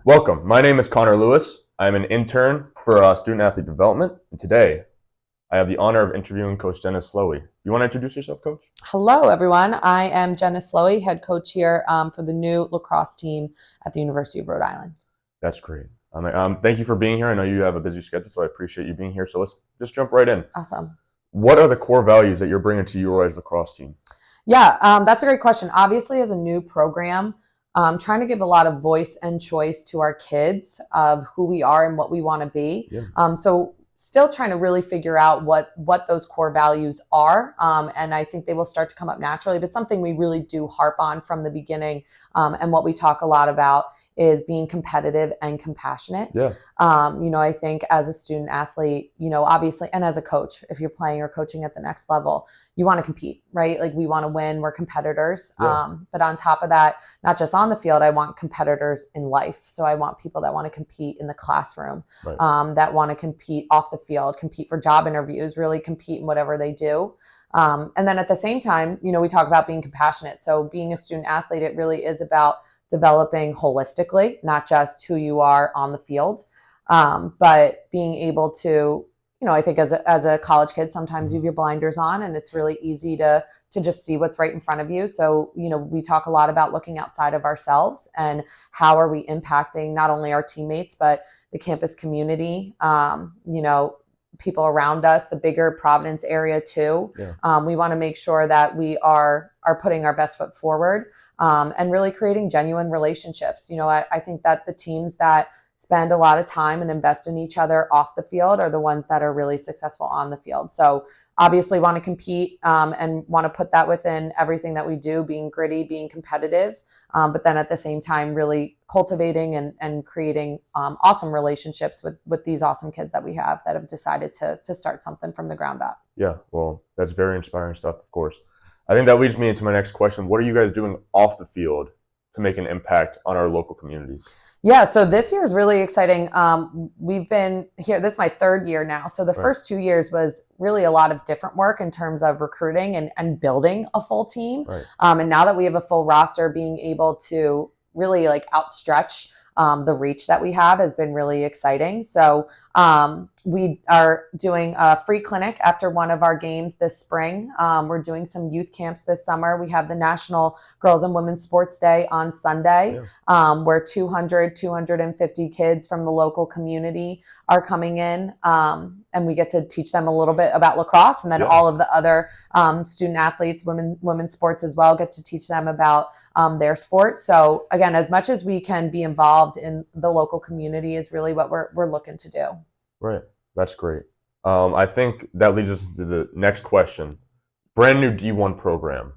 Welcome. My name is Connor Lewis. I'm an intern for Student Athlete Development, and today I have the honor of interviewing Coach Jenna Slowey. You want to introduce yourself, Coach? Hello, everyone. I am Jenna Slowey, head coach here for the new lacrosse team at the University of Rhode Island. That's great. Thank you for being here. I know you have a busy schedule, so I appreciate you being here. So let's just jump right in. Awesome. What are the core values that you're bringing to URI's lacrosse team? Yeah, that's a great question. Obviously, as a new program, trying to give a lot of voice and choice to our kids of who we are and what we want to be. Yeah. So still trying to really figure out what those core values are. And I think they will start to come up naturally, but something we really do harp on from the beginning. And what we talk a lot about is being competitive and compassionate. Yeah. I think as a student athlete, obviously, and as a coach, if you're playing or coaching at the next level, you want to compete, right? Like we want to win, we're competitors. Yeah. But on top of that, not just on the field, I want competitors in life. So I want people that want to compete in the classroom, Right. that want to compete off the field, compete for job interviews, really compete in whatever they do. And then at the same time, we talk about being compassionate. So being a student athlete, it really is about developing holistically, not just who you are on the field, but being able to, I think as a college kid, sometimes you have your blinders on and it's really easy to just see what's right in front of you. So, we talk a lot about looking outside of ourselves and how are we impacting not only our teammates, but the campus community, people around us, the bigger Providence area too. Yeah. We want to make sure that we are putting our best foot forward and really creating genuine relationships. I think that the teams that spend a lot of time and invest in each other off the field are the ones that are really successful on the field. So obviously want to compete and want to put that within everything that we do, being gritty, being competitive, but then at the same time, really cultivating and creating awesome relationships with these awesome kids that we have that have decided to start something from the ground up. Yeah, well, that's very inspiring stuff, of course. I think that leads me into my next question. What are you guys doing off the field to make an impact on our local communities? Yeah, so this year is really exciting. We've been here, this is my third year now. So the first 2 years was really a lot of different work in terms of recruiting and building a full team. Right. And now that we have a full roster, being able to really outstretch the reach that we have has been really exciting. So we are doing a free clinic after one of our games this spring. We're doing some youth camps this summer. We have the National Girls and Women's Sports Day on Sunday, where 250 kids from the local community are coming in. And we get to teach them a little bit about lacrosse, and then all of the other student athletes, women's sports as well, get to teach them about their sport. So again, as much as we can be involved in the local community is really what we're looking to do. Right. That's great. I think that leads us to the next question. Brand new D1 program.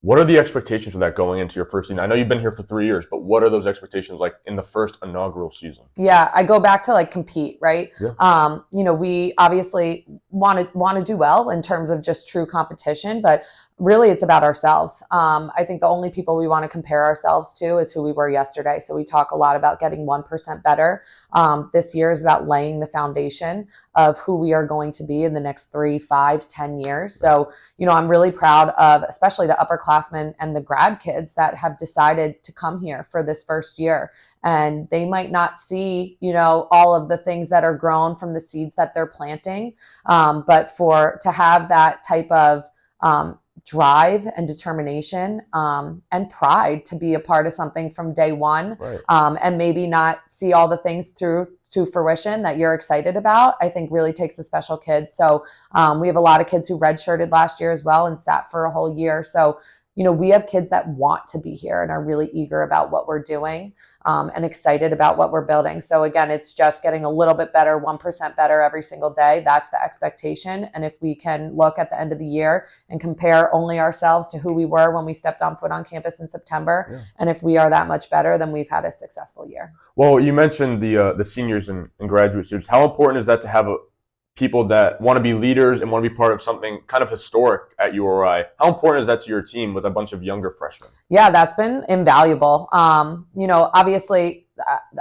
What are the expectations for that going into your first season? I know you've been here for 3 years, but what are those expectations like in the first inaugural season? Yeah, I go back to compete, right? Yeah. We obviously want to do well in terms of just true competition, but really it's about ourselves. I think the only people we want to compare ourselves to is who we were yesterday. So we talk a lot about getting 1% better. This year is about laying the foundation of who we are going to be in the next 3, 5, 10 years. So, I'm really proud of especially the upperclassmen and the grad kids that have decided to come here for this first year. And they might not see, all of the things that are grown from the seeds that they're planting. But to have that type of drive and determination and pride to be a part of something from day one, Right. And maybe not see all the things through to fruition that you're excited about, I think really takes a special kid. So we have a lot of kids who redshirted last year as well and sat for a whole year. So we have kids that want to be here and are really eager about what we're doing and excited about what we're building. So again, it's just getting a little bit better, 1% better every single day. That's the expectation. And if we can look at the end of the year and compare only ourselves to who we were when we stepped on foot on campus in September, and if we are that much better, then we've had a successful year. Well, you mentioned the seniors and graduate students. How important is that to have people that want to be leaders and want to be part of something kind of historic at URI? How important is that to your team with a bunch of younger freshmen? Yeah, that's been invaluable. Obviously,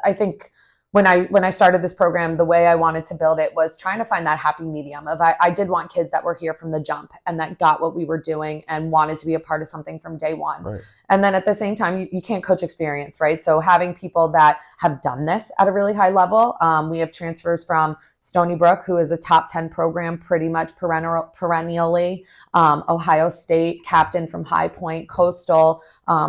I think when I started this program, the way I wanted to build it was trying to find that happy medium of I did want kids that were here from the jump and that got what we were doing and wanted to be a part of something from day one. Right. And then at the same time, you can't coach experience, right? So having people that have done this at a really high level, we have transfers from Stony Brook, who is a top 10 program pretty much perennially, Ohio State, captain from High Point, Coastal,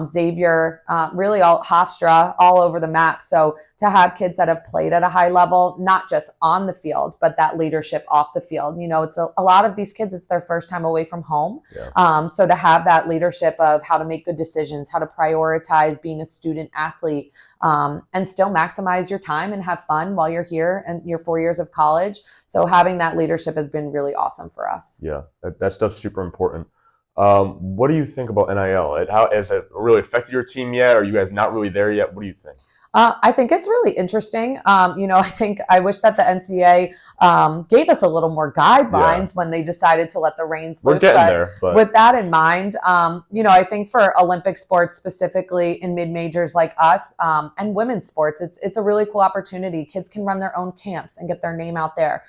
Xavier, really all Hofstra, all over the map. So to have kids that have played at a high level, not just on the field, but that leadership off the field. It's a lot of these kids, it's their first time away from home. Yeah. So to have that leadership of how to make good decisions, how to prioritize being a student athlete, and still maximize your time and have fun while you're here and your 4 years of college. So having that leadership has been really awesome for us. Yeah, that stuff's super important. What do you think about NIL? Has it really affected your team yet? Are you guys not really there yet? What do you think? I think it's really interesting. I wish that the NCAA gave us a little more guidelines when they decided to let the reins loose. We're getting there. But with that in mind, I think for Olympic sports, specifically in mid-majors like us, and women's sports, it's a really cool opportunity. Kids can run their own camps and get their name out there.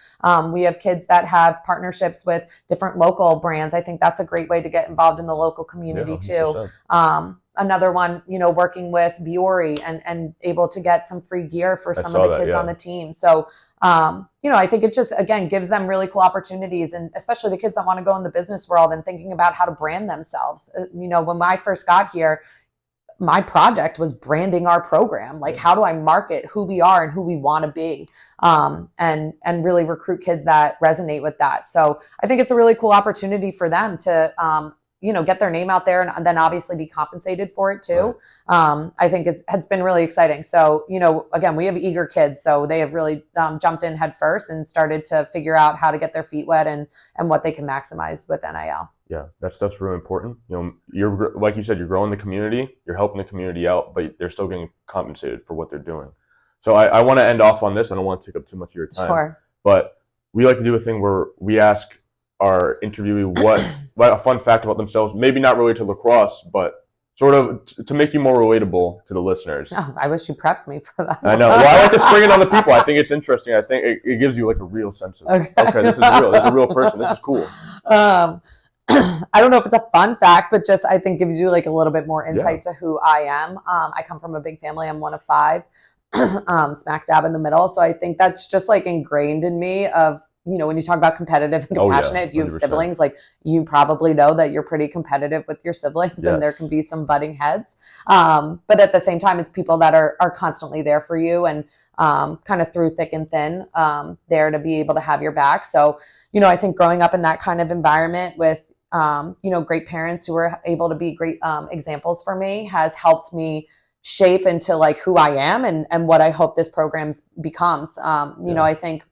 We have kids that have partnerships with different local brands. I think that's a great way to get involved in the local community too. Another one, working with URI and able to get some free gear for some of the kids on the team. So, I think it just, again, gives them really cool opportunities, and especially the kids that want to go in the business world and thinking about how to brand themselves. When I first got here, my project was branding our program. Like, how do I market who we are and who we want to be, and really recruit kids that resonate with that. So I think it's a really cool opportunity for them to, get their name out there and then obviously be compensated for it too. Right. I think it's been really exciting. So, again, we have eager kids, so they have really jumped in head first and started to figure out how to get their feet wet and what they can maximize with NIL. Yeah, that stuff's really important. You're, like you said, you're growing the community, you're helping the community out, but they're still getting compensated for what they're doing. So I want to end off on this. I don't want to take up too much of your time. Sure. But we like to do a thing where we ask our interviewee what a fun fact about themselves, maybe not related to lacrosse, but sort of to make you more relatable to the listeners. Oh, I wish you prepped me for that. I know. Well, I like to spring it on the people. I think it's interesting. I think it gives you like a real sense of, okay, this is real. There's a real person. This is cool. I don't know if it's a fun fact, but just I think gives you like a little bit more insight to who I am. I come from a big family. I'm one of 5, smack dab in the middle. So I think that's just like ingrained in me of, when you talk about competitive and compassionate, if you have siblings, like you probably know that you're pretty competitive with your siblings and there can be some butting heads. But at the same time, it's people that are constantly there for you and kind of through thick and thin, there to be able to have your back. So, I think growing up in that kind of environment with, great parents who are able to be great examples for me has helped me shape into like who I am and what I hope this program becomes. I think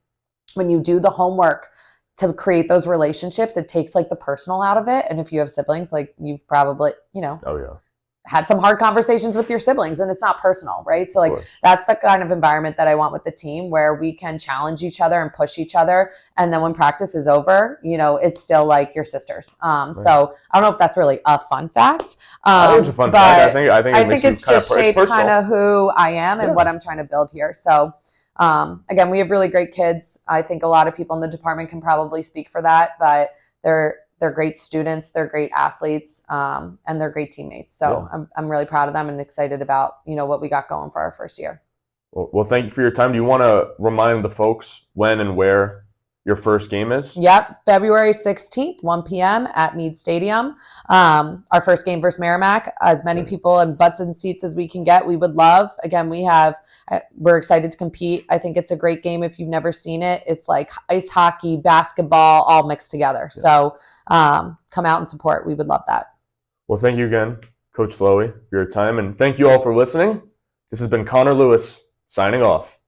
when you do the homework to create those relationships, it takes like the personal out of it. And if you have siblings, like you've probably, had some hard conversations with your siblings and it's not personal, right? So like that's the kind of environment that I want with the team where we can challenge each other and push each other. And then when practice is over, it's still like your sisters. So I don't know if that's really a fun fact. I think it's a fun fact. I think it's just shaped kind of who I am and what I'm trying to build here. So again, we have really great kids. I think a lot of people in the department can probably speak for that, but they're great students, they're great athletes, and they're great teammates. So I'm really proud of them and excited about, what we got going for our first year. Well, thank you for your time. Do you want to remind the folks when and where your first game is? Yep, February 16th, 1 p.m. at Meade Stadium. Our first game versus Merrimack. As many people and butts and seats as we can get, we would love. Again, we're excited to compete. I think it's a great game if you've never seen it. It's like ice hockey, basketball, all mixed together. Yeah. So come out and support. We would love that. Well, thank you again, Coach Slowey, for your time. And thank you all for listening. This has been Connor Lewis signing off.